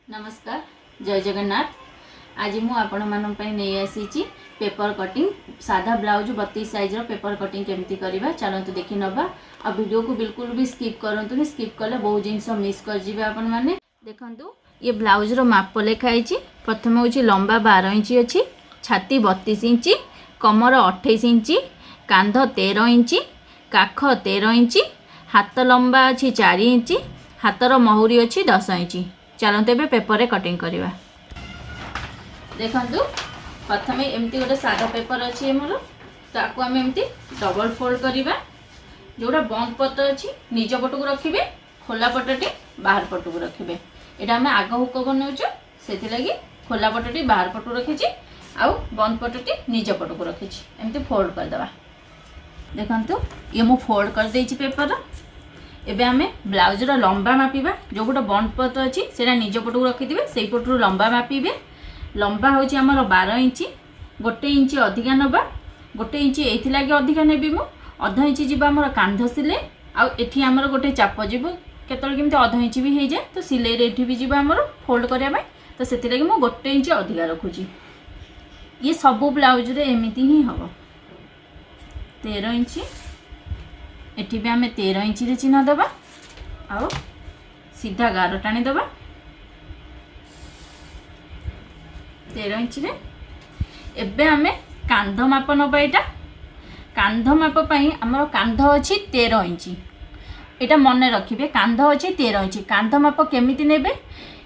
नमस्कार जय जगन्नाथ। आज मु आपण नहीं आसी पेपर कटिंग साधा ब्लाउज 32 साइज पेपर कटिंग केमती करवा चलतु देखी नवा। आ वीडियो को बिल्कुल भी स्किप करंतु नहीं, स्किप कले बहुत जिनस मिस कर जिवे आपण माने। देखंतु ये ब्लाउज रो माप लिखाई। प्रथम हूँ लंबा 12 इंची अच्छी, छाती 32 इंची, कमर 28 इंची, कांध 13 इंची, काख 13 इंची, हाथ लंबा अच्छी 4 इंची, हाथर महुरी अच्छी 10 इंची। चलते ए पेपर रे कटिंग करवा। देखंतु प्रथम एमती गोटे सादा पेपर अच्छी मोर, ताकू आम एमती डबल फोल्ड करवा। जोड़ा बंद पट अच्छी निज पट को रखिए, खोला पटटी बाहर पट को रखिए। यहाँ आम आग हुक बनाऊँ से खोला पटटी बाहर पट को रखी, आउ बंद पटटी निज पट को रखी। एमती फोल्ड करदे। देखंतु ये मु फोल्ड कर देछि पेपर। एबे आमे ब्लाउज रो लंबा मापिबा। जो गोटे बंद पट अच्छी से निज पट को रखिदे, से पटू लंबा मापिबे। लंबा हूँ आमर 12 इंची, 1 इंची अधिका नवा। 1 इंची एथि लागे अधिका नेबी मु। आधा इंची जीवा आमर कांध सिले, आउ एठी आमर गोटे चाप जीव केतल केमती आधा इंची भी हो जाए। तो सिलाई रे एठी भी जीवा आमर फोल्ड करिया बाय। तो सेति लागे मु 1 इंची अधिका रखुची। ये सब ब्लाउज रे एमिति ही हबो। 13 इंची एठी भी आमे 13 इंची रे चिन्ह दबा, आउ सीधा गार टाणी दबा 13 इंची रे। एबे आमे कांध माप नबा। एटा कांध माप पई हमर कांध अछि 13 इंची। एटा मने रखिबे, कांध अछि 13 इंची। कांध माप केमिति नेबे,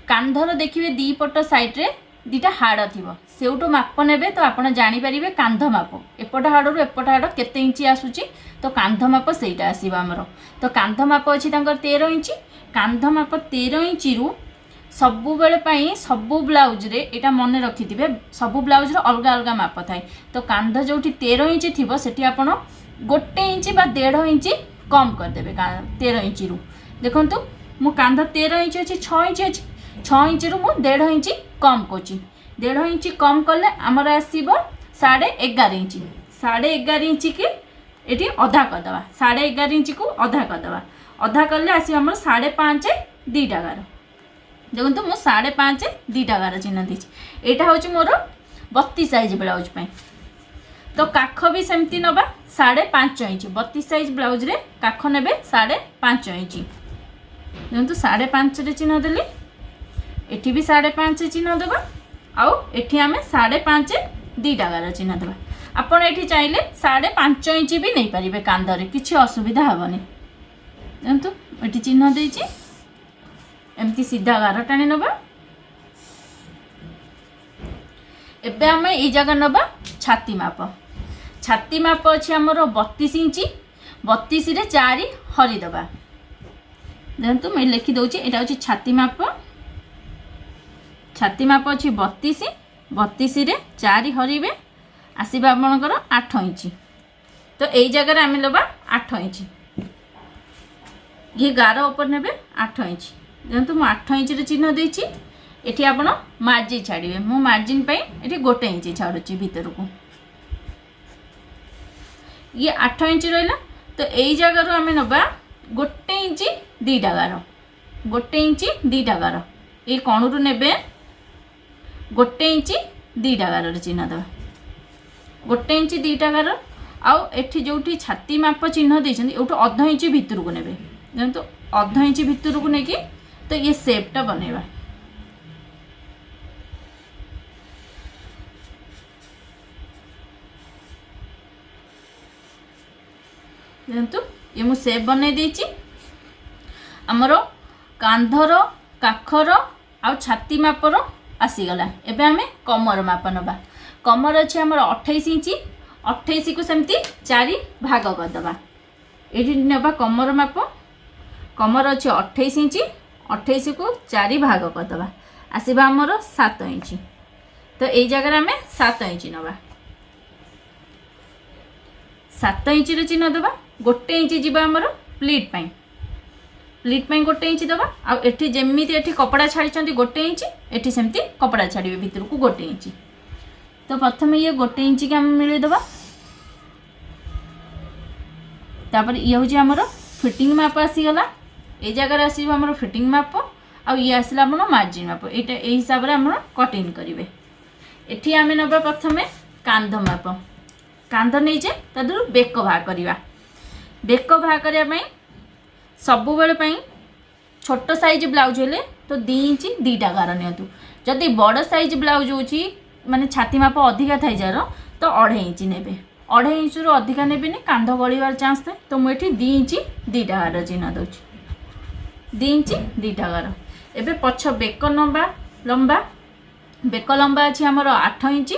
कांधर देखिबे दी पट साइड रे दीटा हाड़ थिबो, सेउटो माप नेबे। तो आपण जानि परिबे कांध माप एपट हाड़रू एपट हाड़ केते इंची आसुची। तो कांध माप सेटा आसीबा हमरो। तो कांध माप अछि तांकर 13 इंची। कांध माप 13 इंची रु सबु बेले पई सबु ब्लाउज रे एटा मने रखिथिबे, सबु ब्लाउज रो अलगा अलगा माप थाए। तो कांध जोठी 13 इंची थिबो सेठी आपण 1 इंची बा 1.5 इंची कम कर देबे 13 इंची रु। देखंतु मु कांध 13 इंची अछि, 6 इंची अछि। 6 इंची रु मु 1.5 इंची कम कोची। 1.5 इंची कम कले हमर आसीबो 11.5 इंची। 11.5 इंची के एटी अधा कर दबा। 11.5 इंची को अधा कर दबा। अधा करले आसी हमर 5.5 दीटा गार। देखंतु मु 5.5 दीटा गार चिन्ह दिछि। एटा होछि मोर 32 साइज ब्लाउज पई। तो काख भी सेमती नबा 5.5 इंची। 32 साइज ब्लाउज रे काख नेबे 5.5 इंची। देखंतु 5.5 रे चिन्ह देली, एठी भी 5.5 चिन्ह देबा, आउ एठी आमे 5.5 दीटा गार चिन्ह देबा। आपण एठी चाहिले 5.5 इंची भी नहीं पारिबे कांधरे, किछि असुविधा हबनी। देखंतु एठी चिन्ह देछि, एमती सीधा गार टाणी नबा। एबे आमे ई जगह नबा छाती माप। छाती माप अछि हमरो 32 इंची। 32 रे 4 हरि दबा। देखंतु मैं लिखि दउछि, एटा अछि छाती माप। छाती माप अछि 32। 32 रे 4 हरिबे आसीबा आपनकर 8 इंची। तो एई जगह रे आमे लबा 8 इंची। ये गार ऊपर नेबे 8 इंची। देखंतु मु 8 इंची रे चिन्ह देछि। एठी आपण मार्जिन छाड़िबे। मु मार्जिन पई एठी 1 इंची छाडुची भीतर को। ये 8 इंची रहला। तो एई जगह रो आमे नबा 1 इंची दीटा गार। 1 इंची दीटा गार। ए कोणरू नेबे 1 इंची दीटा गार रे चिन्ह दबा। 1 इंची दीटा गार। आउ एठी जोठी छाती माप चिन्ह देछन एठो आधा इंची भीतर को नेबे। देखंतु आधा इंची भीतर को नेकी तो ये शेपटा बनेबा। देखंतु ये मु शेप बनै देछि। हमरो कांधर काखर आ छाती मापर आसी गला। एबे हमें कमर माप नबा। कमर अछि हमर 28 इंची। 28 को सेमती 4 भाग कर दबा। एठी नबा कमर माप। कमर अछि 28 इंची। 28 को 4 भाग कर दबा। आसीबा हमर 7 इंची। तो एई जगह हमें 7 इंची नबा। 7 इंची रे चिन्ह दबा। 1 इंची जीवा हमर प्लीट पई। प्लीट पई 1 इंची दबा। आ एठी जेमिति एठी कपड़ा छाडी चंती 1 इंची, एठी सेमती कपड़ा छाडीबे भीतर को 1 इंची। तो प्रथम ये 1 इंची के हम मिले दबा। तापर ये होची हमर फिटिंग माप आसी गला। ए जगह आसीबो हमर फिटिंग माप। आ ये आसला आम मार्जिन माप ये हिसाब से आम कटिंग करेंगे। एठी आम नवा प्रथमे कांध माप कांध नहींजे तदर बेक बाहा करवा बेक बाहा करने सब बेले छोट साइज ब्लाउज हेले तो 2 इंच 2टा गार नियंतु। जदि बड़ साइज ब्लाउज होची माने छाती माप अधिका थाई जार तो 2.5 इंच नेबे 2.5 इंच रु अधिका नेबेनी कांध गलिबार चांस थाए। तो मुझे 2 इंच 2टा गार चिन्ह दूची 2 इंच 2टा गार। एबे पछ बेक लंबा लंबा बेक लंबा अच्छी आमर 8 इंच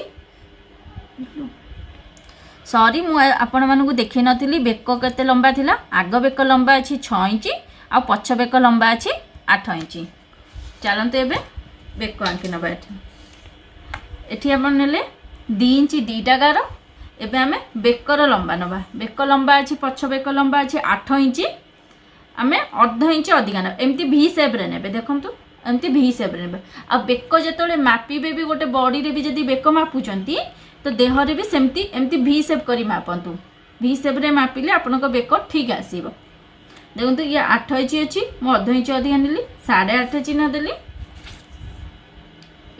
सॉरी मु आपण मानकु देखि नथिली बेक केते लंबा थिला। आग बेक लंबा अच्छी 6 इंच आ पछ बेक लंबा अच्छी 8 इंच। चलते एबे बेक आंकी नबा एठी आपण नेले 2 इंच 2टा गार। एबे आमे बेकर लंबा नबा बेक लंबा अच्छी पछ बेक लंबा अच्छी 8 इंच आमे 1/2 इंच अधिका ना एमती भी शेप रे नेबे देखंतु एमती भी शेप रे नेबे। आ बेक जेतोले मापिबे भी गोटे बॉडी रे भी जदी बेक मापुचंती तो देह रे भी सेमती एमती भी शेप करी मापंतु। भी शेप रे मापिले आपनको बेक ठीक आसीबो। देखो ये 8 इंच अच्छी मु 1/2 इंच अधिका नेली 8.5 चिन्ह देली।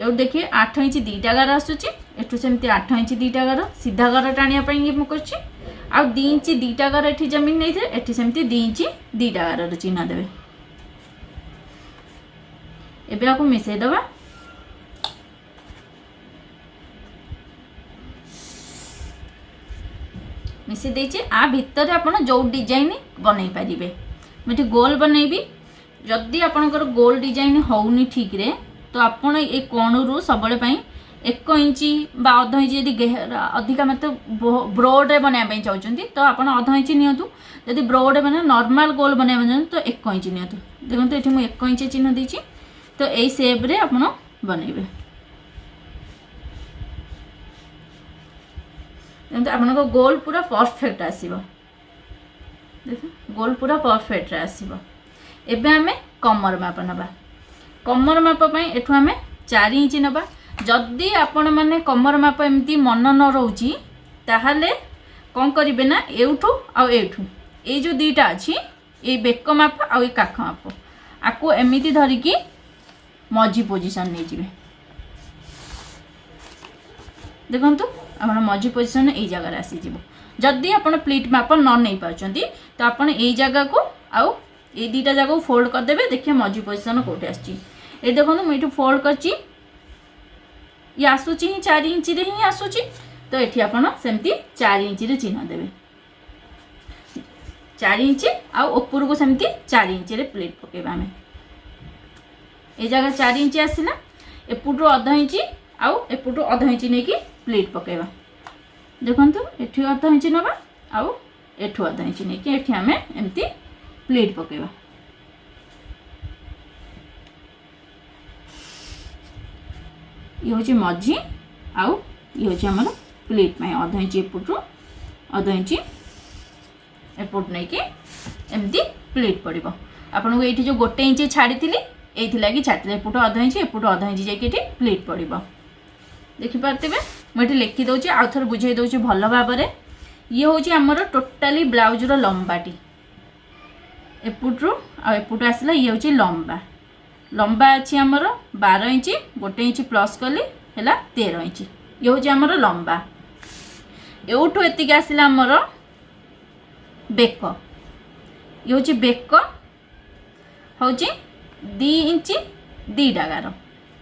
एउ देखिए 8 इंच 2टा गार आसुची एठू सेमती 8 इंच 2टा गार सीधा गार टाणिया पई मु करछि। आ 2 इंच 2टा गार एठी जमीन नै थे एठी सेमती 2 इंच 2टा गार रो चिन्ह देबे। एबे आको मिसै दबा मिसी देछि। आ भितर आपण जो डिजाइन बनै परिबे मुझे गोल बनैबी। जदि आपणकर गोल डिजाइन होउनी ठीक रे तो आपण ए कोणरू सबले पई 1 इंच बा 1/2 इंच यदि अधिका मत ब्रोड रे बनाया पई चाहउचंती तो आपण 1/2 इंच नियंतु। यदि ब्रोड रे बना नॉर्मल गोल बनाया चाहउचंती तो 1 इंच नियंतु। देखंतु एठी मु 1 इंच चिन्ह देछि तो एई शेप रे आपण बनैबे। आपको गोल पूरा परफेक्ट आसीबो। देख गोल पूरा परफेक्ट आसीबो। एबे आमे कमर माप नबा कमर माप पई एठु आमे 4 इंच नबा। जदि आपण माने कमर माप एमती मन न रहउची ताहाले कोन करिवे ना एठु आ एठु ए जो दीटा अछि ए बेक माप आ ए काख माप आकु एमिति धरि की मझी पोजीशन नै जिवे। देखंतु आपण मझी पोजीशन ए जगह आसी जीवो। जदि आपण प्लीट माप न नै पाउचंती तो आपण ए जगह को आउ ए दीटा जगह फोल्ड कर देबे। देखिए मझी पोजीशन कोटे आछि ए देखंतु मैं एठु फोल्ड करछि ये आसुची 4 इंच रे ही आसुची तो एठी आपण सेमती 4 इंच रे चिन्ह देबे। 4 इंच आ ऊपर को सेमती 4 इंच रे प्लेट पकेबा। हमें ए जगह 4 इंच आसीना एपुटो 1/2 इंच आउ एपुटो 1/2 इंच नै की प्लेट पकेबा। देखंतु एठी 1/2 इंच नबा आउ एठु 1/2 इंच नै की एठी हमें एमती प्लेट पकेबा। ये हूँ मझी आउ ये हूँ आम प्लेट में 1/2 इंच एपुटू 1/2 इंच एपुट नहीं कि एमती प्लेट पड़ो। आपन को ये जो 1 इंच छाड़ी ये लगी छाड़ी एपुट 1/2 इंच एपुट 1/2 इंच जाकि प्लेट पड़ो। देखिपारे मुझे लिखी दूसरी आउ थे बुझे दूसरी भल भाव। ये हूँ आमर टोटाली ब्लाउज लंबाटी एपुट्रु आपुट आसला ये हूँ लंबा लंबा अच्छी आमर 12 इंच 1 इंच प्लस कली है 13 इंच ये हूँ आमर लंबा। एठू एतिक आसला आमर बेक ये हूँ बेक हूँ 2 इंच 2टा गार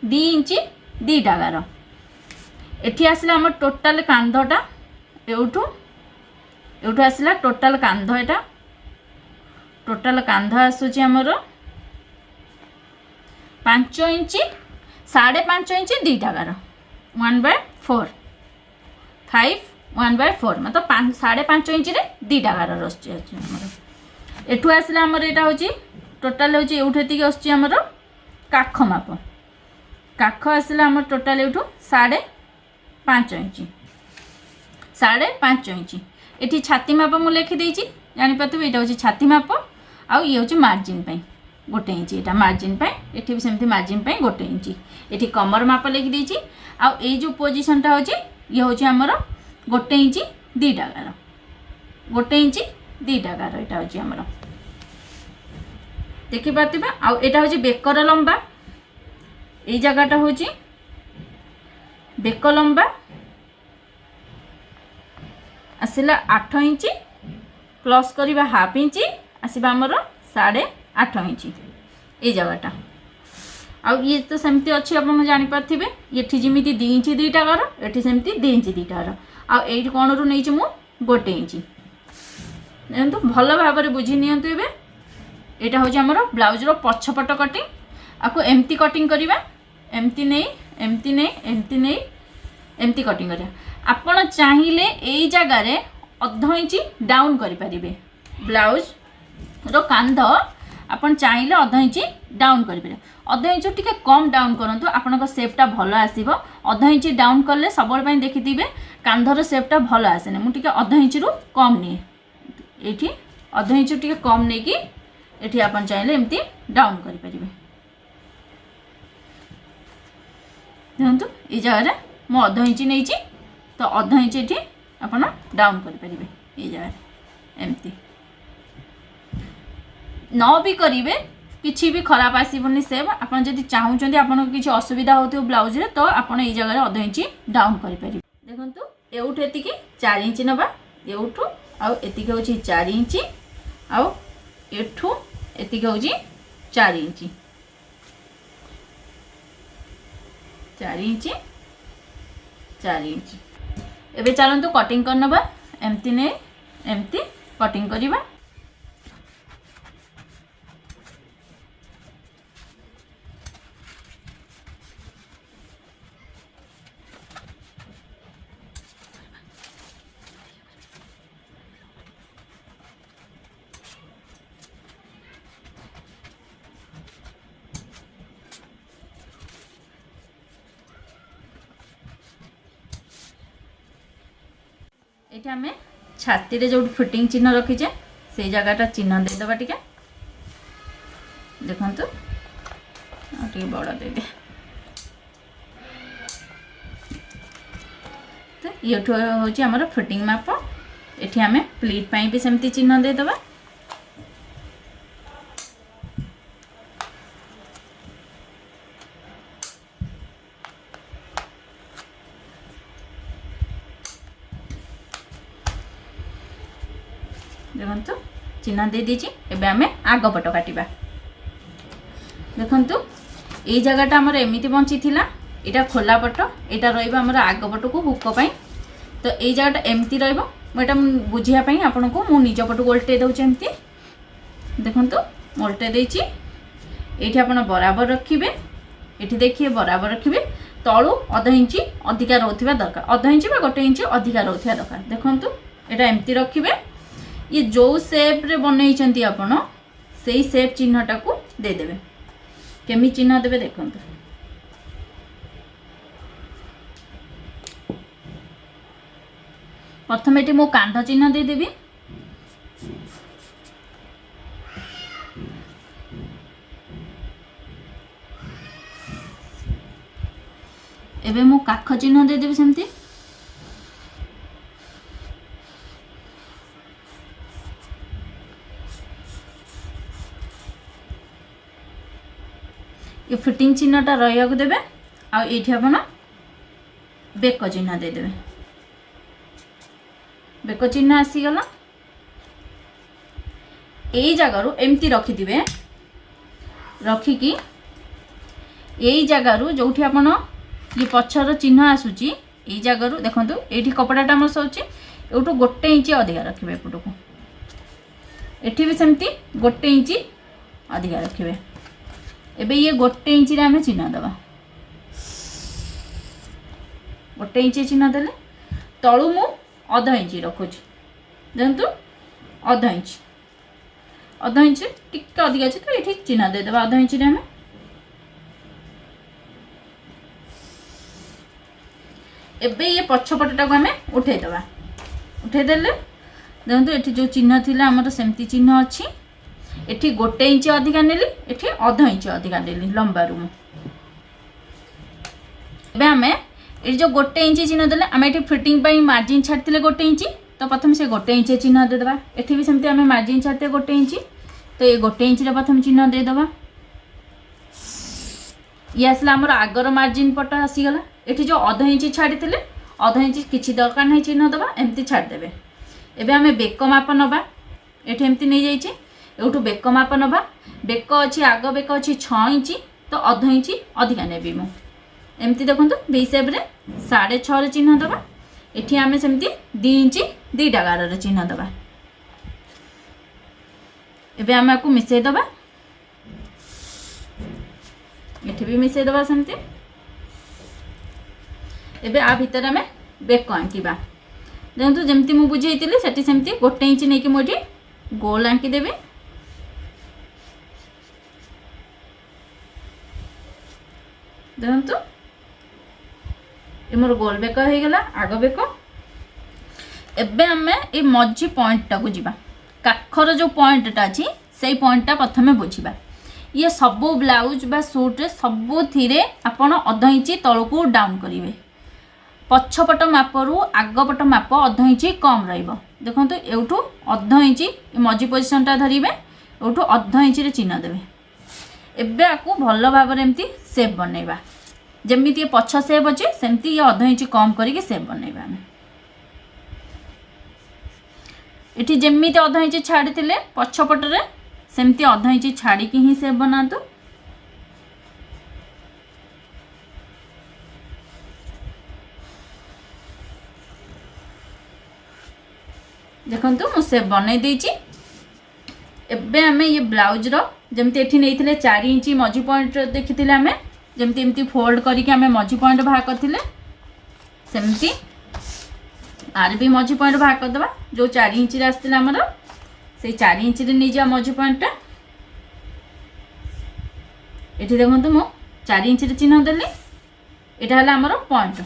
2 इंच 2टा गार। एठी आसला आमर टोटाल कांधटा एठू एठू आसला टोटाल कांध एटा टोटाल कांध आसूची आमर 5 इंच 5.5 इंच 2टा गार 1/4 5 1/4 मतलब 5.5 इंच रे 2टा गार रसची अछि हमर। एठू आसला हमर एटा होची टोटाल होची एठेतिक आछी हमर काख माप काख आसला हमर टोटाल एठू 5.5 इंच 5.5 इंच। एठी छाती माप मु लिखि देछि जानि पतु एटा होची छाती माप आउ ये होची मार्जिन पई 1 इंच एटा मार्जिन पई एठी भी सेमती मार्जिन पई 1 इंच। एठी कमर माप लिखि देछि आउ ए जो पोजीशन टा होची ये होची हमर 1 इंच 2टा गार 1 इंच 2टा गार एटा होची हमर। देखिपे आटा हूँ बेकर लंबा ये जगहटा हूँ बेक लंबा आसला 8 इंच प्लस करवा हाफ इंच आसवा आमर 8.5 इंच ये जगहटा आउ ये तो सेमती अच्छी आप जापारे ये जमी 2 इंच 2टा घर ये सेमती 2 इंच 2टा घर आठ कण रू नहीं मु 1 इंच देखो भल भाव बुझी नियंतु एबे एटा हूँ आमर ब्लाउज रो पछपट कटिंग आपको एमती कटिंग करवा एमती नहीं एमती नहीं एमती नहीं एमती कटिंग करिया आपण चाहिए यही जगार अध इंच डाउन करें ब्लाउज रो कांध आपण चाहिए अध इंच डाउन करें अध इंच टी कम डाउन करूँ आपण सेपटा भल आसो अध इंच डाउन कले सब देखिथे कांधर सेपटा भल आसे मुझे अध इंच रु कम निए ये अध इंच टी कम नहीं कि ये आप चाहिए एमती डाउन करें देखो ये जगह मु अध इंच नहीं तो अध इंच ये आप डाउन करें ये जगह एमती न भी करेंगे किसी भी खराब आसबनी सेप आप चाहते आपको किसी असुविधा हो ब्लाउज रे तो आप जगह अध इंच डाउन करें देखो एवठू एति 4 इंच नवा एवठू आती हूँ 4 इंच आउ एठू एति हूँ 4 इंच 4 इंच 4 इंच एबे चलतु कटिंग करनबा एमती नहीं एमती कटिंग करवा ये आम छाती रे जो फिटिंग चिन्ह रखीचे से जगहटा चिन्ह देदेबा टिके देखु टे बड़ देदे तो ये हूँ आमर फिटिंग माप ये आम प्लीट भी सेमती चिन्ह देदेबा देखु चिन्ह दे दीची एबे आमे आग पट काटिबा देखु ये जगहटा आमर एमिति बंची थिला एटा खोला पट एटा रहिबा आमर आग पट को हुक पई तो ये जगहटा एमती रहिबो मोटा बुझिया पई आपन को मु निज पट को उल्टे दउछ एमती देखु उल्टे देची एठी आपन बराबर रखिबे एठी देखिए बराबर रखिबे तळु अध इंच अधिका रहउथिबा दरकार अध इंच बा 1 इंच अधिका रहउथिबा दरकार देखु एटा एमती रखिबे ये जो सेप रे बनई आपण से सेप चिन्हटा को देदेवे केमी चिन्ह देवे देखो प्रथम ये मो कांध चिन्ह देदेवी एबे मो काख चिन्ह देदेवी सेमती ये फिटिंग चिन्हटा रहा देवे आठी आप बेक चिन्ह देदेवे बेक चिन्ह आसीगला यही जगार एमती रखिथे रखिकी यही जगार जो आप ये पछर चिन्ह आसूची यही जगार देखो ये कपड़ाटा आम सौचे एठू 1 इंच अधिका रखिए एपट को एठी भी सेमती 1 इंच अधिका रखिए एबे ये 1 इंच रे आमे चिन्ह दबा 1 इंच चिन्ह देले तळु मु अध इंच रखुची देखु अध इंच टिक अधिक अच्छे तो ये चिन्ह देदेबा अध इंच रे आमे एबे ये पछपटा को आमे उठेदेबा उठेदेले देखु ये जो चिन्ह थिला हमर सेमती चिन्ह अच्छी एठी 1 इंच अधिका नेली एठी अध इंच अधिका नेली लंबा रूम एबे आमे ए जो 1 इंच चिन्ह देले आमे एठी फिटिंग पई मार्जिन छाडतिले 1 इंच तो प्रथम से 1 इंच चिन्ह देदेबा एठी भी सेमती आमे मार्जिन छाडते 1 इंच तो ये 1 इंच प्रथम चिन्ह देदेबा। ये आसला आमर आगर मार्जिन पट आसीगला। ये जो 1/2 इंच छाड़ी 1/2 इंच किसी दरकार नहीं चिन्ह देवा, एमती छाड़देवे। एबे आमे बेक माप नवा, ये एमती नहीं जाइए। एठू बेक माप नवा, बेक अच्छी आग बेक अच्छी 6 इंच, तो 1/2 इंच अधिका नेबी मु। एमती देखो बी सेप 6.5 चिन्ह देवा। एठी आमे सेमती 2 इंच 2टा गार चिन्ह देवा। एबे आमे आपको मिसई देवा, एठी भी मिसई देवा सेमती। एबे आ भितर आमे बेक आंकिबा। देखो जमती मु बुझेइतिली सेठी सेमती 1 इंच नहीं कि मोटी गोल आंकी देबे। देखो ये मोर गोल बेक हो गला, आग बेक। एबे आमे ए मझी पॉइंट टाको जिबा। काखर जो पॉइंटटा अछि सेई पॉइंटटा प्रथमे बुझिबा। ये सबो ब्लाउज बा सूट रे सबो थिरे आपण 1/2 इंच तळको डाउन करिवे। पछपट मापरू आगपट माप 1/2 इंच कम रहिबो। देखंतु एउठू 1/2 इंच मझी पोजिशनटा धरिबे, एउठू 1/2 इंच रे चिन्ह देबे। एबे आकू भल भाव एमती सेप बनैबा। जमिति पछ सेप अच्छे सेमती ये 1/2 इंच कम करके सेप बनैबा। इठी जमिति 1/2 इंच छाड़ी थिले पछपट रे सेमती 1/2 इंच छाड़ी की ही सेप बनातु। देखंतु मु सेप बनै देछि। एबे हमें ये ब्लाउज रो जमती एठी नै थिले 4 इंच मझी पॉइंट देखिथिले हमें जमती एमती फोल्ड करके हमें मझी पॉइंट बाहर करथिले सेमती आर भी मझी पॉइंट बाहर कर दबा। जो 4 इंच रे आस्तिला हमर से 4 इंच रे नै जा मझी पॉइंट। एठी देखंतु मु 4 इंच रे चिन्ह देली। एटा हला हमर पॉइंट।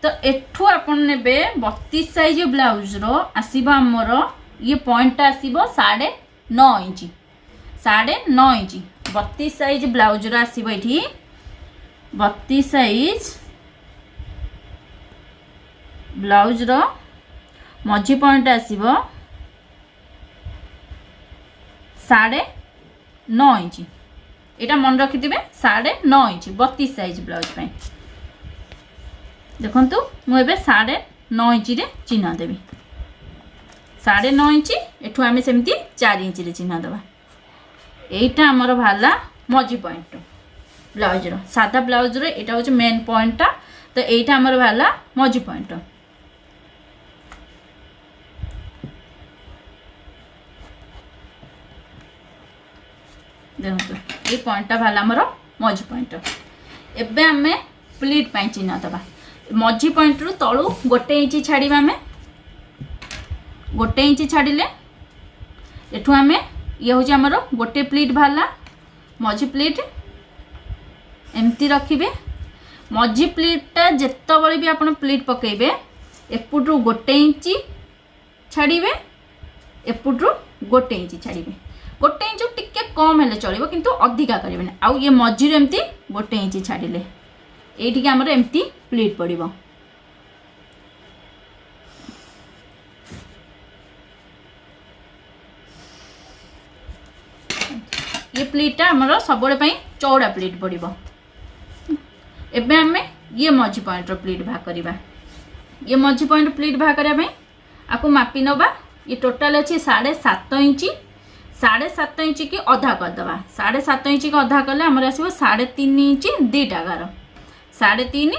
तो एठू आपण नेबे 32 साइज ब्लाउज रो आसीबा हमर ये पॉइंट आसीबो 9.5 इंच। 9.5 इंच 32 साइज ब्लाउज रो आसीबो। एठी 32 साइज ब्लाउज रो मझी पॉइंट आसीबो 9.5 इंच। एटा मन रखिथिबे 9.5 इंच 32 साइज ब्लाउज पे। देखंतु मु एबे 9.5 इंच रे चिन्ह देबी। 9.5 इंच एठू आमे सेमती 4 इंच रे चिन्ह देबा। एटा हमर भाला मझी पॉइंट ब्लाउज रो सादा ब्लाउज रो एटा होचे मेन पॉइंट टा। तो एटा हमर भाला मझी पॉइंट। देखो ये पॉइंट टा भाला हमर मझी पॉइंट। एबे हमें प्लीट पाई चिन्ह देबा। मझी पॉइंट रु तळु 1 इंच छाड़ीबा। हमें 1 इंच छाड़िले एठू हमें ये होचे हमर 1 प्लीट भाला मझी प्लीट एमती रखिबे। मझी प्लीटा जेतबळे भी आपण प्लीट पकेबे एपुटू 1 इंच छाड़िबे, एपुटू 1 इंच छाड़िबे। 1 इंच टिके कम हेले चलिबो किंतु अधिका करिबे ना। आउ ये मझी रे एमती 1 इंच छाड़िले एठी के हमर एमती प्लीट पड़िबो। ये प्लीटा हमर सबले पई चौड़ा प्लीट पड़िबो। एबे हमें ये मझी पॉइंट रो प्लीट भाग करिबा। ये मझी पॉइंट प्लीट भाग करिया पई आकु मापी नबा। ये टोटल अछि 7.5 इंच। 7.5 इंच की अधा कर दबा। 7.5 इंच की अधा कले हमर आसीबो 3.5 इंच 2टा गार। 3.5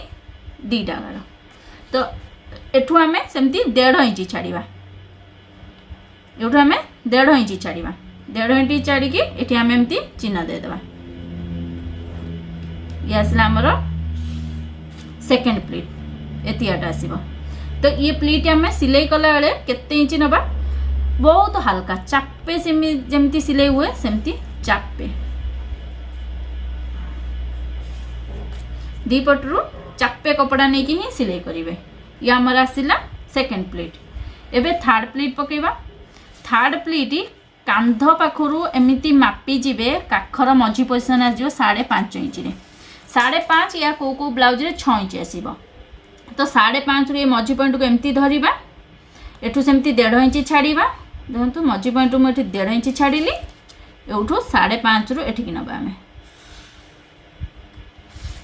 2टा गार। तो एठू हमें सेमती 1.5 इंच छाड़ीबा। एठू हमें 1.5 इंच छाड़ीबा। 1.5 इंच छाड़ी के एठी हमें एमती चिन्ह दे देबा। ये आसला हमर सेकंड प्लीट एतियाटा आसीबो। तो ये प्लीट हमें सिलाई कला बेले केते इंच नबा। बहुत हल्का चापे जेमती सिलाई हुए सेमती चापे। दी पटरू चापे कपड़ा नहीं कि ही सिलाई करिवे। ये हमर आसिला सेकंड प्लीट। एबे थर्ड प्लीट पकेबा। थर्ड प्लीट कांध पाखरु एमिति मापी जिवे काखर मझी पोजिशन आजो 5.5 इंच रे। 5.5 या को ब्लाउज रे 6 इंच आसीबो। तो 5.5 रे मझी पॉइंट को एमती धरिबा। एठू सेमती 1.5 इंच छाड़ीबा। देखंतु मझी पॉइंट मु एठी 1.5 इंच छाड़िली। एठू 5.5 रु एठिकी नबा आमे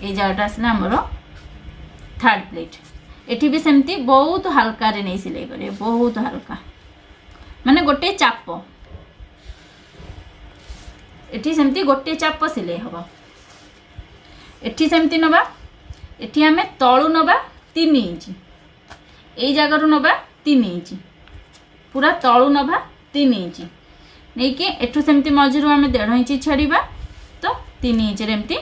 ए जाटा आसला हमर थर्ड प्लेट। एठी भी सेमती बहुत हल्का रे नहीं सिलाई करे, बहुत हल्का माने गोटे चाप एठी सेमती गोटे चाप सिलाई हबो। एठी सेमती नबा, एठी आमे तळु नबा 3 इंच, ए जगह नबा 3 इंच, पूरा तळु नबा 3 इंच नहीं कि एठू सेमती मझिरु आमे 1.5 इंच छाड़ीबा तो 3 इंच रे एमती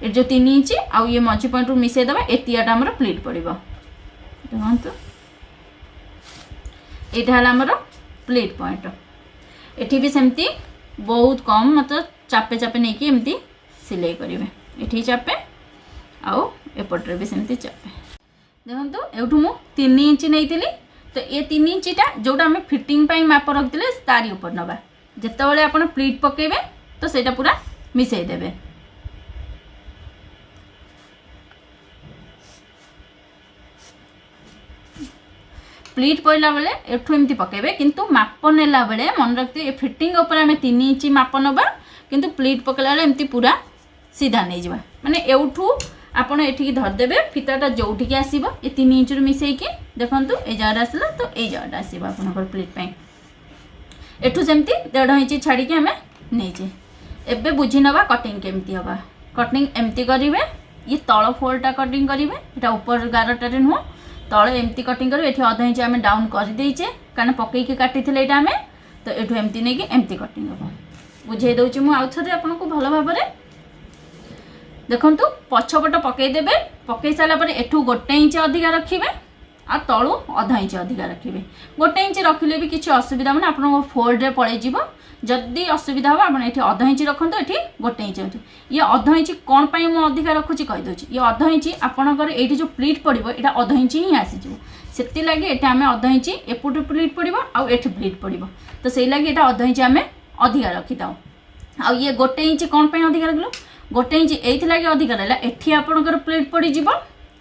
ए जो 3 इंच आउ ये मझी पॉइंट मिसई दबा एतियाटा हमर प्लीट पड़िबो। देखंतु एटा हला हमर प्लीट पॉइंट। एठी भी सेमती बहुत कम मतलब चापे चापे नहीं कि एमती सिलाई करिवे, एठी चापे आउ एपटरे भी सेमती चापे। देखंतु एठू मु 3 इंच नैतिली तो ये 3 इंचटा जोटा आम फिटिंग पाई माप रखते तारी ऊपर नबा, जितेबाला आप प्लीट पकेबे तो सेटा पूरा मिसई देबे। प्लीट पड़ला बेले एठू एमती पकेबे किंतु माप नेला बेले मन रखते ये फिटिंग ऊपर आम 3 इंच माप नबा किंतु प्लीट पकेला बेले एमती पूरा सीधा नहीं जावा माने एठू आपण एठिकी धरदेबे फिताटा जोठिकी आसीबो ए 3 इंच रु मिसेइकी देखंतु ए जाडा आसला तो ए जाडा आसीबो आपनकर प्लेट पई। एठू सेमती 1.5 इंच छाड़ीकी हमें नेजे। एबे बुझी नबा कटिंग केमती हबा। कटिंग एमती करिवे, ये तळ फोल्डटा कटिंग करिवे, एटा ऊपर गारटारे नुह तळ एमती कटिंग करिवे। एठी 1/2 इंच हमें डाउन कर देइचे कारण पकेइकी काटिथिले एटा हमें तो एठू एमती नेकी एमती कटिंग हबो। बुझे दउची मु आउथरे आपनको भलो भाबरे। देखंतु पछपट पकईदेवे, पकई सारापर एठू 1 इंच अधिका रखिए आ तलू 1/2 इंच अधिका रखिए। 1 इंच रखिले भी किसी असुविधा मैंने आप फोल्ड रे पड़े जदि असुविधा हम आप ये 1/2 इंच रखु, ये 1 इंच अच्छे ये 1/2 इंच कौन पर मुझे अधिका रखुची कहीदे ये 1/2 इंच आपंकर ये जो प्लीट पड़ो ये 1/2 इंच ही आसीज से लगे ये आम 1/2 इंच एपटू प्लीट पड़ो आउ एठी प्लीट पड़ो तो से लगे ये 1/2 इंच आम अधिका रखी था। आ ये 1 इंच कौन पर अधिका रखल 1 इंच ये अधिका रहा एठी आपंकर प्लेट पड़ जा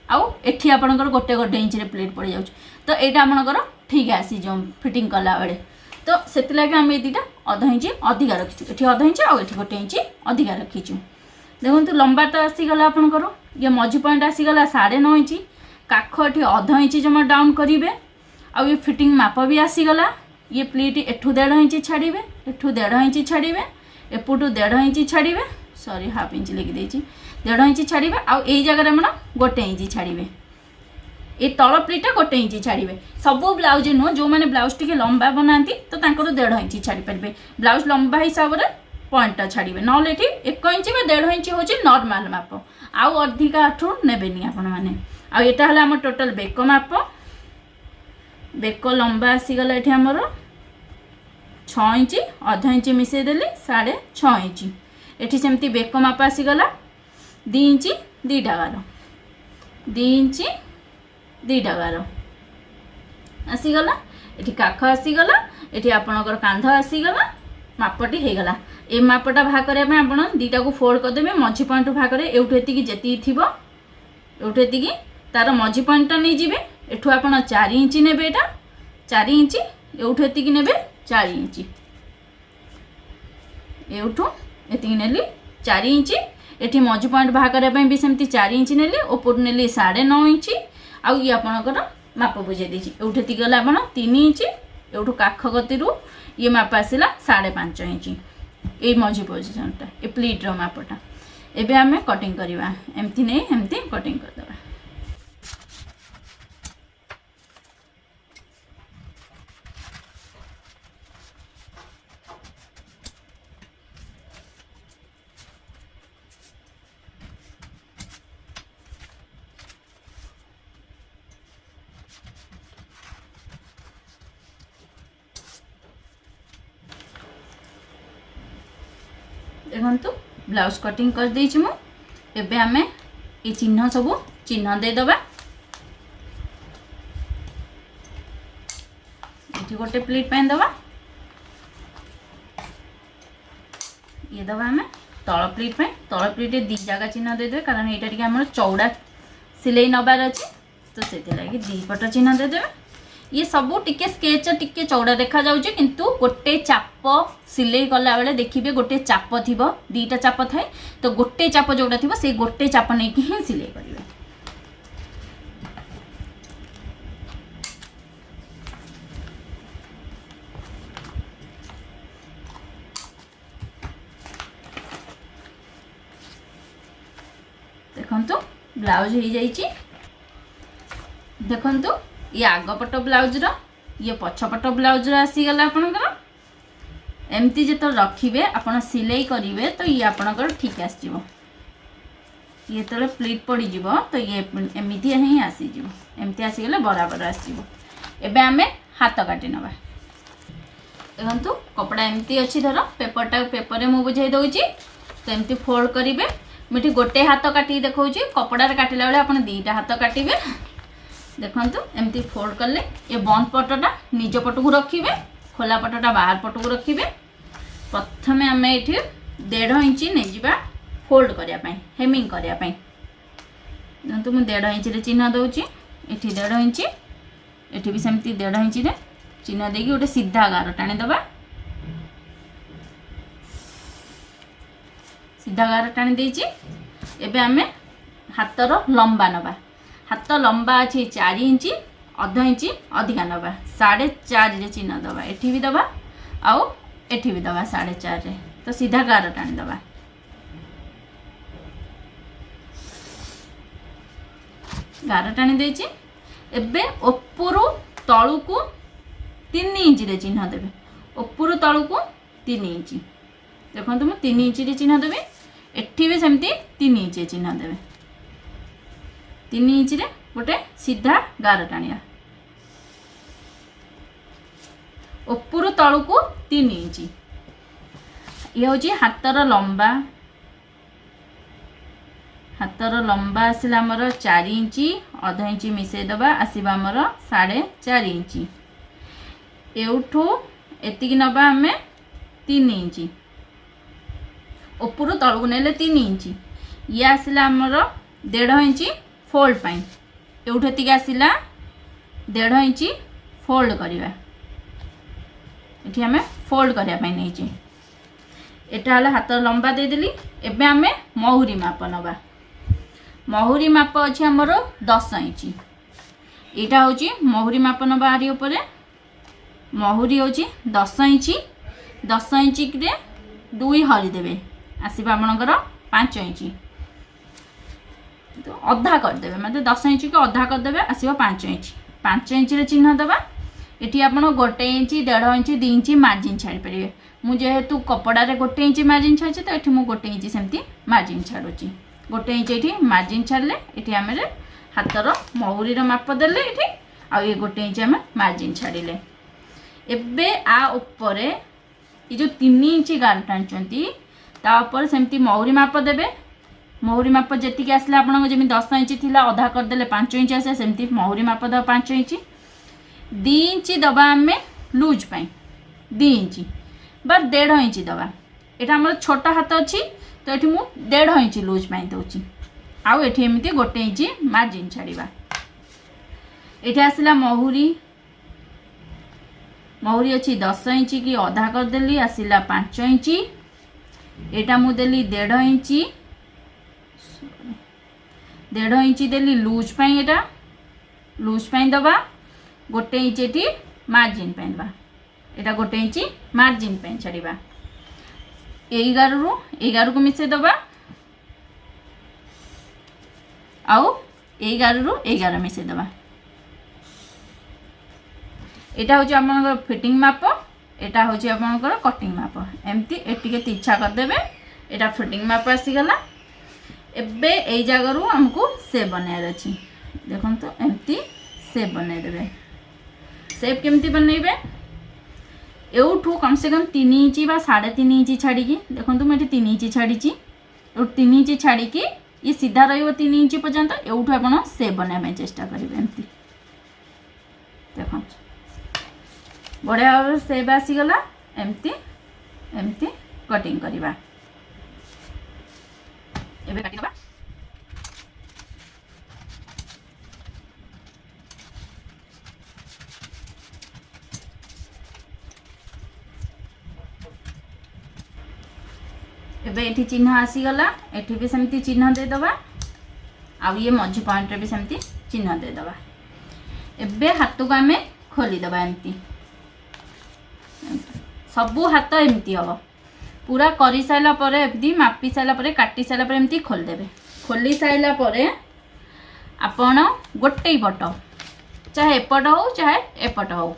आउ एठी आपंकर 1 इंच रे प्लेट पड़ जाऊँ तो यहाँ आपंकर ठीक आसी जो फिटिंग कला बेले तो से आम ये दुटा 1/2 इंच अधिका रखीचु ये 1/2 इंच आउ 1 इंच अधिका रखीचु। देखो लंबा तो आसीगला आपंकर ये मझी पॉइंट आसीगला 9.5 इंच काख ये 1/2 इंच जमा डाउन करेंगे आउ ये फिटिंग माप भी आसीगला। ये प्लीट एठू 1.5 इंच छाड़े एठू 1.5 इंच छाड़े एपटू 1.5 इंच छाड़े सॉरी हाफ इंच लिखी देती 1.5 इंच छाड़े आउ यही जगह मन 1 इंच छाड़े ये तल प्लीटा 1 इंच छाड़े। सब ब्लाउज नुह जो मैंने ब्लाउज टी लंबा बनाती तो 1.5 इंच छाड़ी पारे ब्लाउज लंबा हिसाब से पॉइंटा छाड़े ना 1 इंच 1.5 इंच हूँ नॉर्मल माप आउ अधिका ठू नेबेनि आपण मैंने। आ यहाँ है आम टोटाल बेक माप बेक लंबा आसीगला ये आमर 6 इंच 1/2 इंच मिसेदेली 6.5 इंच एठी सेमती बेक माप आसीगला 2 इंच 2 गार 2 इंच 2 गार आसीगला। एठी काख आसीगला एठी आपणकर कांध आसीगला मापटी होगला। ए मापटा भाग करने आप दुटा को फोल्ड करदे मझी पॉइंट भाग करे एठू एतिकी जेती थिबो एठू एतिकी तार मझी पॉइंटटा नहीं जिबे एठू आप 4 इंच नेबे एटा 4 इंच एठू एतिकी नेबे 4 इंच एठू एतिकी नेली 4 इंच एठी मझी पॉइंट बाहर करने भी सेमती 4 इंच नेली ऊपर नेली 9.5 इंच आउ ये आपणकर माप बुझे देछि एठू एतिकी गला आपण 3 इंच एठू काख गतिरु ये माप आसला 5.5 इंच ये मझी पोजिशनटा ये प्लीटर मापटा। एबे आमे कटिंग करवा एमती नहीं एमती कटिंग करदेबा। देखो ब्लाउज कटिंग कर देछि मु एबे आमे ये चिन्ह सब चिन्ह दे दबा। एठी गोटे प्लीट पेन दबा ये दबा आमे तळ प्लीट पे तळ प्लीट दी जगह चिन्ह दे दे कारण एटा टिके हमर चौड़ा सिलाई नबार अछि तो सेते लागि दी पट चिन्ह दे देबे। ये सबू टिके स्केच टिके चौड़ा देखा जाउची किंतु गोटे चाप सिलाई कला बेले देखिबे गोटे चाप थिबो दीटा चाप थाए तो गोटे चाप जोड़ा थिबो से गोटे चाप नै कि ही सिलाई करिवे। देखंतु ब्लाउज हो जाइए। देखंतु ये आगपट ब्लाउज रो ये पछपट ब्लाउज रो आसीगला आपनकर एमती जो रखिए आपण सिलाई करेंगे तो ये आपनकर ठीक आसजिवो। ये तो प्लीट पड़ी जीवो तो ये एमती ही आसीजिवो एमती आसीगले बराबर आसजिवो। एबे आमे हाथ काटी नबा। देखंतु कपड़ा एमती अच्छी धर पेपरटा पेपर में बुझाई दउची तो एमती फोल्ड करेंगे मुझे गोटे हाथ काटी देखा कपड़ा काटिला बेले आप दीटा हाथ काटे। देखंतु एमती फोल्ड कले ये बंद पटटा निज पट को रखिए खोला पटटा बाहर पट को रखिए। प्रथम आम ये 1.5 इंच नहीं जा फोल्ड करने हेमिंग करने। देखो मुझे 1.5 इंच चिन्ह दूची ये 1.5 इंच ये भी सेमती 1.5 इंच चिन्ह देकी गोटे सीधा गार टाणीदबा। सीधा गार टाणी देची। एबे आमे हाथर लंबा नबा। हाथ लंबा अच्छी 4 इंच अध इंच अधिका नबा 4.5 रे चिन्ह दबा। एठी भी दबा आउ एठी भी दबा 4.5 रे तो सीधा गार टाणी दबा। गार टाणी देची। एबे उपरु तळु को 3 इंच रे चिन्ह देबे। उपरु तळु को 3 इंच। देखो तुम 3 इंच रे चिन्ह देबे एठी भी सेमती 3 इंच चिन्ह देबे। 3 इंच रे गोटे सीधा गार टाणिया। उपरु तळु को 3 इंच। ये होची हाथर लंबा। हाथर लंबा आसला हमर 4 इंच अध इंच मिसई दबा आसीबा हमर 4.5 इंच। एउठू एतिकी नबा हमें 3 इंच उपरु तळु नेले 3 इंच। ये आसला हमर 1.5 इंच फोल्ड पाई। एउठू एतिकी आसला 1.5 इंच फोल्ड करिवा। एठी हमें फोल्ड करिया पाई नै छी। एटा हला हाथ लंबा दे देली। एबे हमें महुरी माप नबा। महुरी माप अछि हमर 10 इंच। एटा होची महुरी माप नबा आरी ऊपर। महुरी होची 10 इंच। 10 इंच रे 2 हरी देबे आसीबा आपनकर 5 इंच। तो अधा कर देबे मतलब 10 इंच को अधा कर देबे आसीबा 5 इंच। 5 इंच रे चिन्ह दबा। एठी आपण 1 इंच 1.5 इंच 2 इंच मार्जिन छाड़ी परिबे। मु जेहेतु कपड़ा रे 1 इंच मार्जिन छाड़ी तो एठी मु 1 इंच सेमती मार्जिन छाडुची। 1 इंच एठी मार्जिन छाड़ले एठी हमरे हाथर महुरी रो माप देले एठी आ ये 1 इंच हम मार्जिन छाड़िले। एबे आ ऊपर ये जो 3 इंच गार टांचंती ता ऊपर सेमती महुरी माप देबे। महुरी माप जेतिक आसला आपन जेमि 10 इंच थिला आधा कर देले 5 इंच आसे सेमती महुरी माप द 5 इंच। 2 इंच दबा हमें लूज पाई 2 इंच बा 1.5 इंच दबा। एटा हमर छोटा हाथ अछि तो एठी मु 1.5 इंच लूज पाई दोची। आउ एठी एमिति 1 इंच मार्जिन छाड़ीबा। एठी आसला महुरी। महुरी अच्छी 10 इंच की अधा कर देली आसला 5 इंच। एटा मु देली 1.5 इंच। 1.5 इंच देली लूज पाई। एटा लूज पाई दबा 1 इंच एठी मार्जिन पाई दबा। एटा 1 इंच मार्जिन पाई छाड़ीबा। 11 को मिसे दबा आउ 11 मिसे दबा। एटा होची आपनकर फिटिंग माप। एटा होची आपनकर कटिंग माप। एमती एटिके तिरछा कर देबे। एटा फिटिंग माप आसी गला। एबे एई जागरु हमको शेप बनायर अछि। देखन तो एमती शेप बनाय देबे। शेप केमती बनैबे एउठू कम से कम 3 इंच बा 3.5 इंच छाड़ी की। देखन तो मैं 3 इंच छाड़ी छी। 3 इंच छाड़ी की ये सीधा रहिबो 3 इंच पर्यंत। एउठू आपण शेप बनाय चेष्टा करिवे। एमती देखन बढ़िया भाव सेब आसीगला। एमती एमती कटिंग करिबा। एबे काटी दबा। एबे एठी चिन्ह आसीगला एठी भी सेमती चिन्ह दे दबा आ ये मझी पॉइंट रे भी सेमती चिन्ह दे दबा। एबे हाथ को आमे खोली दबा एमती सबू हाथ एमती हम पूरा करी साइला परे एमती मापी साइला परे काटी साइला परे एमती खोल देबे। खोली साइला परे आपण गोटे पट चाहे एपट हो चाहे एपट हो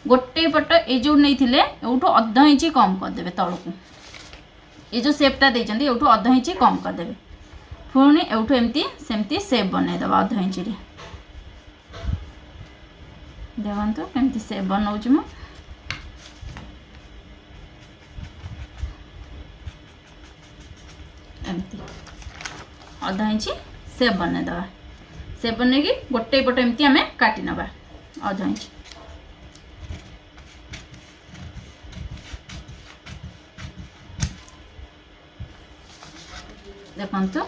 गोटे पट ए जो नहीं थिले एउठो अध इंची कम कर देबे तळकू ये जो शेपटा देचंदी एउठो अध इंची कम कर देबे। पुणी एउठो एमती सेमती शेप बनै दबा अध इंची रे देखंतु केमती शेप बनाउछु म एमती अध इंची शेप बनै दबा। शेप बनै कि गोटे पट एमती हमें काटी नबा अध इंची। देखो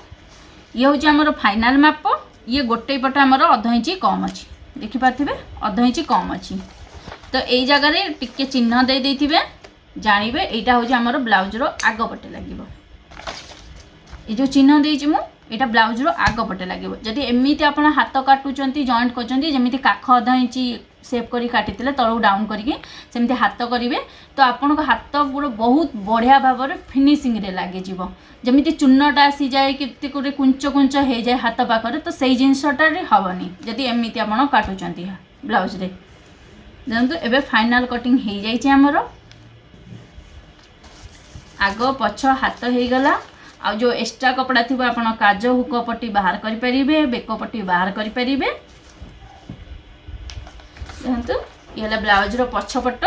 ये हूँ आमर फाइनाल माप ये गोटे पट आमर अध इंची कम अच्छी देखिपारे अध इंची कम अच्छी तो यही जगार टिके चिन्ह दे देथिबे जानिबे एटा हूँ आमर ब्लाउज रो आग पटे लगिबो। ये जो चिन्ह देछि मु एटा ब्लाउज रो आग पटे लगिबो। जदि एमिति आपण हाथ काटुचंती जॉइंट करचंती जेमिति काख अध इंची सेप करी काटितिले तळु डाउन करिके सेमति हाथ करिवे तो आपण को हाथ पूरा बहुत बढ़िया भाव में फिनिशिंग रे लागे जीवो। जमिति चूर्णटा आसी जाए कि कोरे कुंच कुंच हो जाए हाथ पाखरे तो सही जिनसटा रे हबनी जदि एमिति आपण काटुचंती ब्लाउज रे। देखंतु एबे फाइनल कटिंग हो जाइछि हमर आग पछ हाथ हो गला। आ जो एक्स्ट्रा कपड़ा थी आपण काज हुक पट्टी बाहर करि परिबे बेक पट्टी बाहर करि परिबे। देखंतु ये ब्लाउज रो पछ पट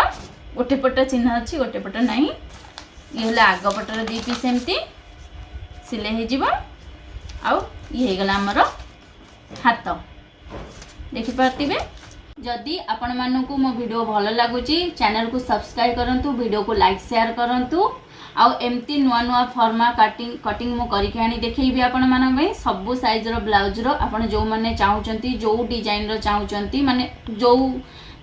गोटे पट चिन्ह अच्छी गोटे पट नहीं ये आग पटर दी पीस एमती सिले हो जीव आउ ये गला हमर हाथ देखिपारे। जदि आपण मानकु मो वीडियो भल लगुची चैनल को सब्सक्राइब करंतु वीडियो को लाइक शेयर करंतु आउ एमती नुआ नुआ फॉर्मा कटिंग मु करके आनी देखैबी आपण मानक पई सबु साइज रो ब्लाउज रो आपण जो माने चाहउचंती जो डिजाइन रो चाहउचंती माने जो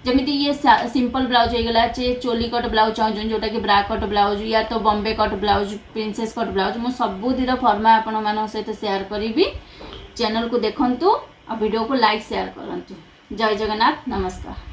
जमिति ये सिंपल ब्लाउज हो गला चे चोली कट ब्लाउज चाहउचन जोटा कि ब्रा कट ब्लाउज या तो Bombay cut blouse princess cut blouse मु सबुतिर फॉर्मा आपण मानक सहित शेयर करिबी। चैनल को देखंतु आ वीडियो को लाइक शेयर करंतु। जय जगन्नाथ नमस्कार।